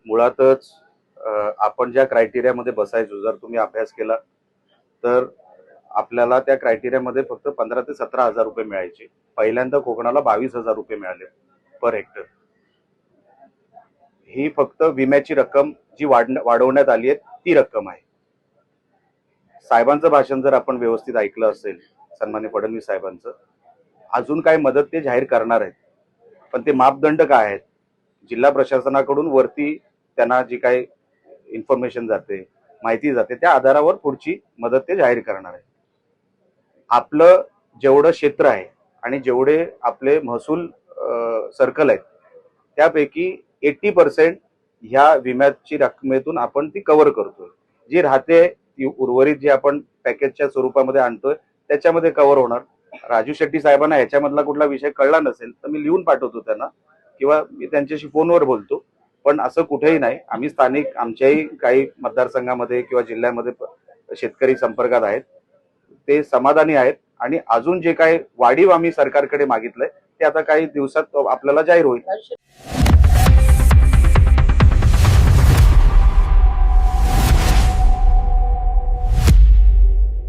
मुळातच आपण ज्या क्रायटेरियामध्ये बसायचो, जर तुम्ही अभ्यास केला तर आपल्याला त्या क्रायटेरियामध्ये फक्त 15 ते 17 हजार रुपये मिळायचे. पहिल्यांदा कोकणाला 22 हजार रुपये मिळाले पर हेक्टर. ही फक्त विम्याची रक्कम जी वाढवण्यात आली आहे ती रक्कम आहे. साहेबांचं भाषण जर आपण व्यवस्थित ऐकलं असेल, सन्माननीय फडणवीस साहेबांचं, अजून काय मदत ते जाहीर करणार आहेत, पण ते मापदंड काय आहेत, जिल्हा प्रशासनाकडून वरती त्यांना जी काही इन्फॉर्मेशन जाते, माहिती जाते, त्या आधारावर पुढची मदत ते जाहीर करणार आहे. आपलं जेवढं क्षेत्र आहे आणि जेवढे आपले महसूल सर्कल आहेत त्यापैकी 80% ह्या विम्याची रकमेतून आपण ती कव्हर करतोय. जी राहते ती उर्वरित जी आपण पॅकेजच्या स्वरूपामध्ये आणतोय त्याच्यामध्ये कव्हर होणार. राजू शेट्टी साहेबांना ह्याच्यामधला कुठला विषय कळला नसेल तर मी लिहून पाठवतो त्यांना, किंवा मी त्यांच्याशी फोनवर बोलतो. पण असं कुठेही नाही. आम्ही स्थानिक आमच्याही काही मतदारसंघामध्ये किंवा जिल्ह्यामध्ये शेतकरी संपर्कात आहेत, ते समाधानी आहेत. आणि अजून जे काही वाढीव आम्ही सरकारकडे मागितलंय ते आता काही दिवसात आपल्याला जाहीर होईल.